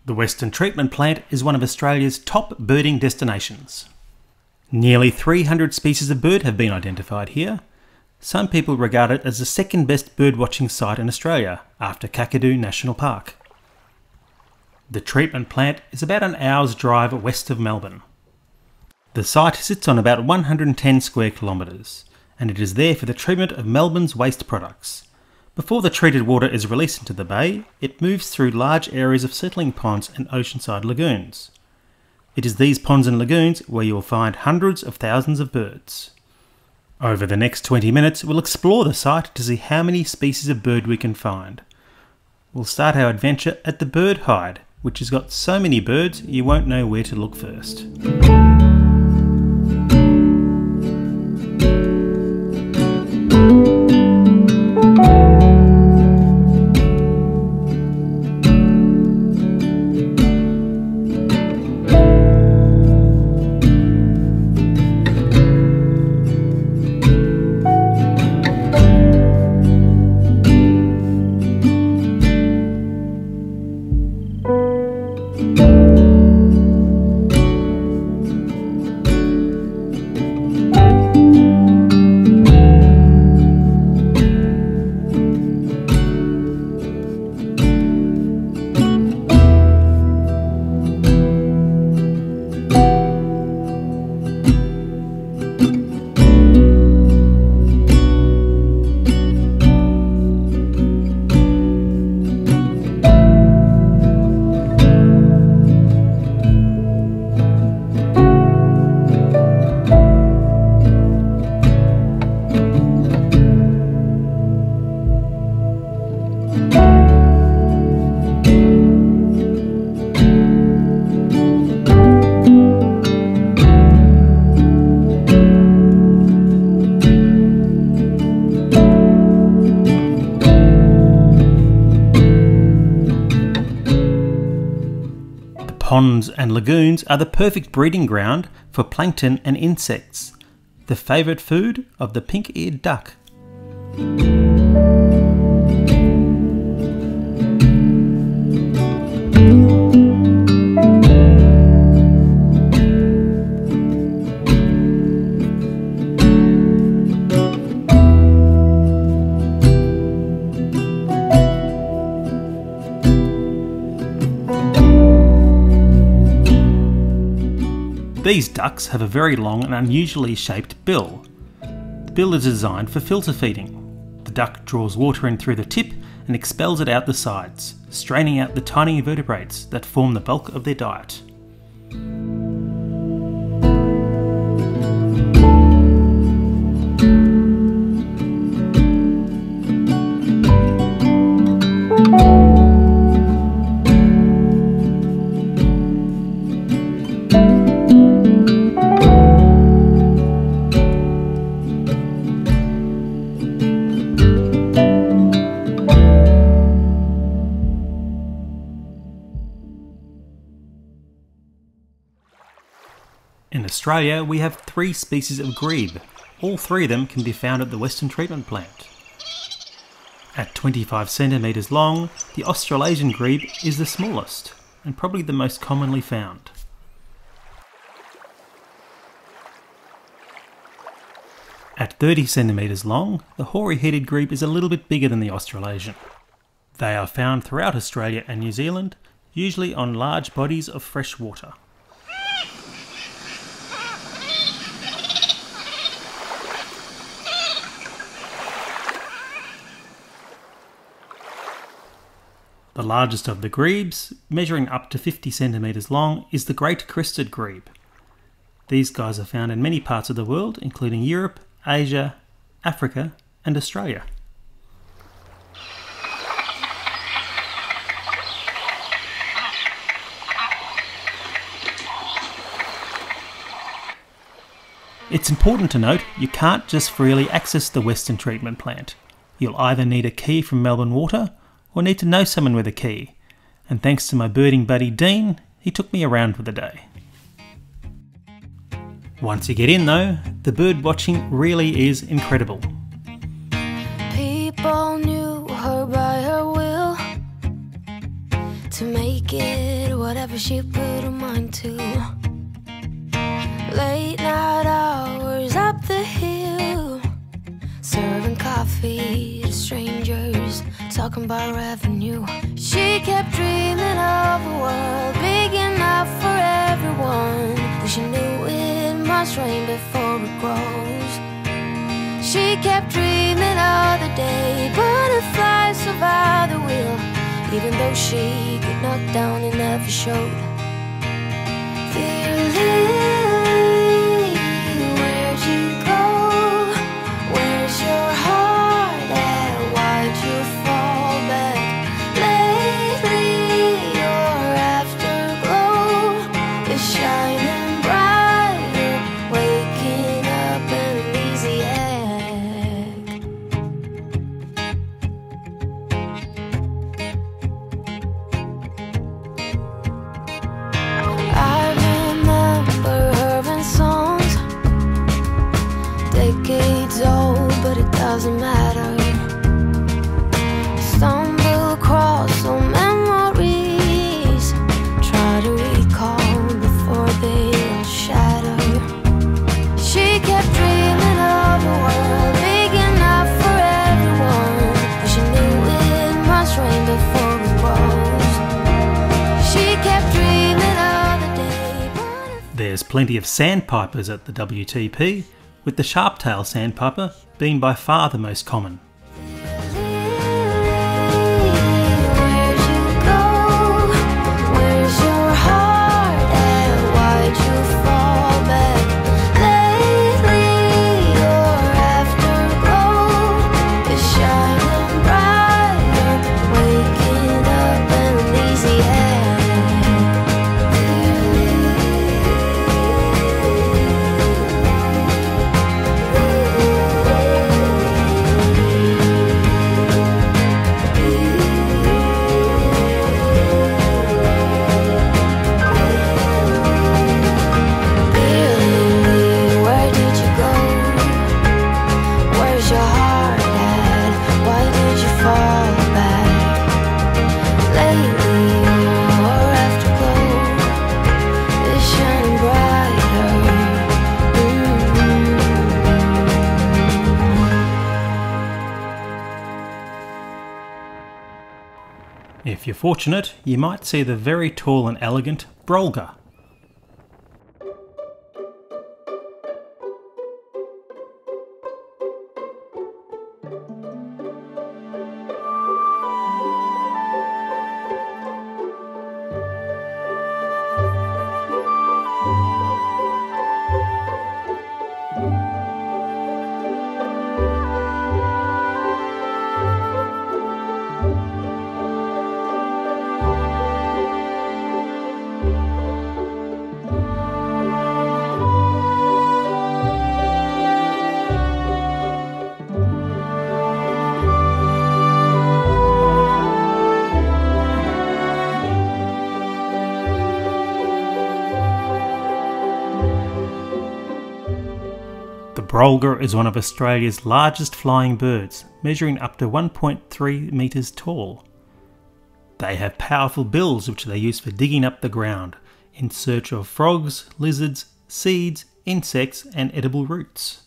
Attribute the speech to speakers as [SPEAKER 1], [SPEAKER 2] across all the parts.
[SPEAKER 1] The Western Treatment Plant is one of Australia's top birding destinations. Nearly 300 species of bird have been identified here. Some people regard it as the second best birdwatching site in Australia, after Kakadu National Park. The treatment plant is about an hour's drive west of Melbourne. The site sits on about 110 square kilometres, and it is there for the treatment of Melbourne's waste products. Before the treated water is released into the bay, it moves through large areas of settling ponds and oceanside lagoons. It is these ponds and lagoons where you will find hundreds of thousands of birds. Over the next 20 minutes, we'll explore the site to see how many species of bird we can find. We'll start our adventure at the bird hide, which has got so many birds you won't know where to look first. Ponds and lagoons are the perfect breeding ground for plankton and insects, the favourite food of the pink-eared duck. These ducks have a very long and unusually shaped bill. The bill is designed for filter feeding. The duck draws water in through the tip and expels it out the sides, straining out the tiny vertebrates that form the bulk of their diet. In Australia, we have 3 species of grebe. All 3 of them can be found at the Western Treatment Plant. At 25 centimetres long, the Australasian grebe is the smallest and probably the most commonly found. At 30 centimetres long, the hoary-headed grebe is a little bit bigger than the Australasian. They are found throughout Australia and New Zealand, usually on large bodies of fresh water. The largest of the grebes, measuring up to 50 centimetres long, is the great crested grebe. These guys are found in many parts of the world, including Europe, Asia, Africa and Australia. It's important to note you can't just freely access the Western Treatment Plant. You'll either need a key from Melbourne Water or need to know someone with a key, and thanks to my birding buddy Dean, he took me around for the day. Once you get in though, the bird watching really is incredible.
[SPEAKER 2] People knew her by her will, to make it whatever she put her mind to. Late night hours up the hill, serving coffee to strangers, talking about revenue. She kept dreaming of a world big enough for everyone, but she knew it must rain before it grows. She kept dreaming of the day butterflies survive the wheel, even though she got knocked down and never showed. Dear Lily, where'd you go? Where's your heart at? Why'd you fall back? Lately your afterglow is shining brighter, waking up an easy egg. I remember her in songs, decades old, but it doesn't matter. Stumble across old memories, try to recall before they all shatter. She kept dreaming of a world big enough for everyone, but she knew it must rain before it grows. She kept dreaming of the day.
[SPEAKER 1] There's plenty of sandpipers at the WTP, with the sharp-tailed sandpiper being by far the most common.
[SPEAKER 2] Where'd you go? Where's your heart at? Why'd you fall back? Lately your afterglow is shining brighter, waking up an easy egg. Where did you go? Where's your heart at? Why did you fall back? Lately your afterglow is shining brighter.
[SPEAKER 1] If you're fortunate, you might see the very tall and elegant Brolga. The Brolga is one of Australia's largest flying birds, measuring up to 1.3 metres tall. They have powerful bills which they use for digging up the ground in search of frogs, lizards, seeds, insects and edible roots.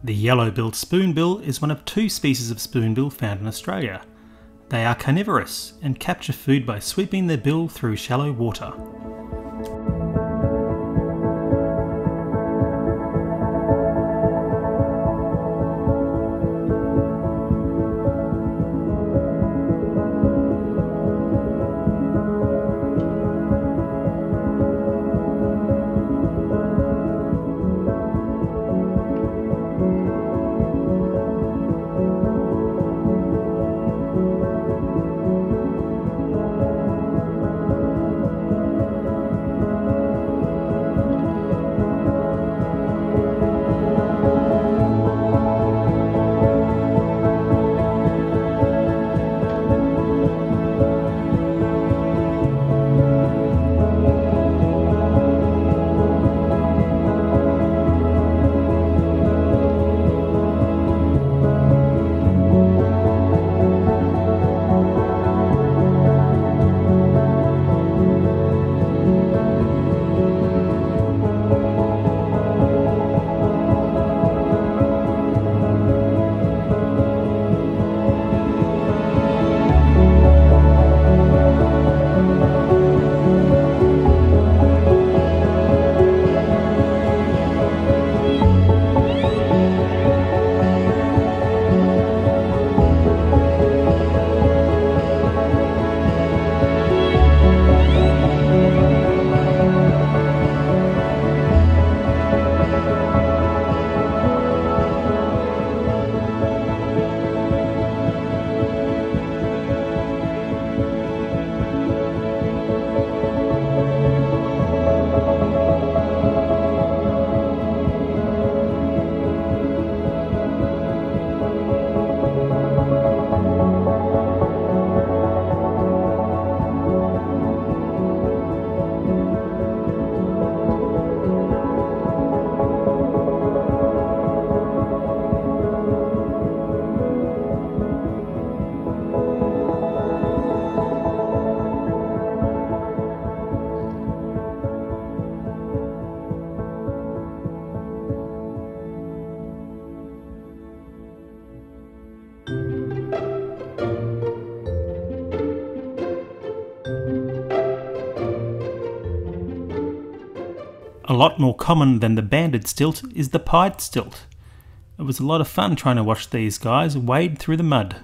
[SPEAKER 1] The yellow-billed spoonbill is one of 2 species of spoonbill found in Australia. They are carnivorous and capture food by sweeping their bill through shallow water. A lot more common than the banded stilt is the pied stilt. It was a lot of fun trying to watch these guys wade through the mud.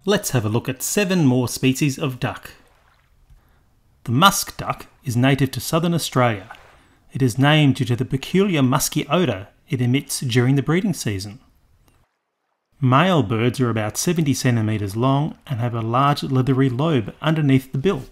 [SPEAKER 1] Let's have a look at 7 more species of duck. The musk duck is native to southern Australia. It is named due to the peculiar musky odour it emits during the breeding season. Male birds are about 70 centimetres long and have a large leathery lobe underneath the bill.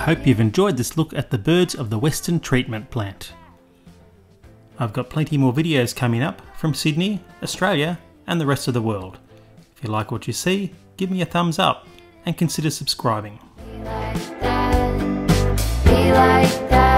[SPEAKER 1] hope you've enjoyed this look at the birds of the Western Treatment Plant. I've got plenty more videos coming up from Sydney, Australia and the rest of the world. If you like what you see, give me a thumbs up and consider subscribing.
[SPEAKER 2] Be like that.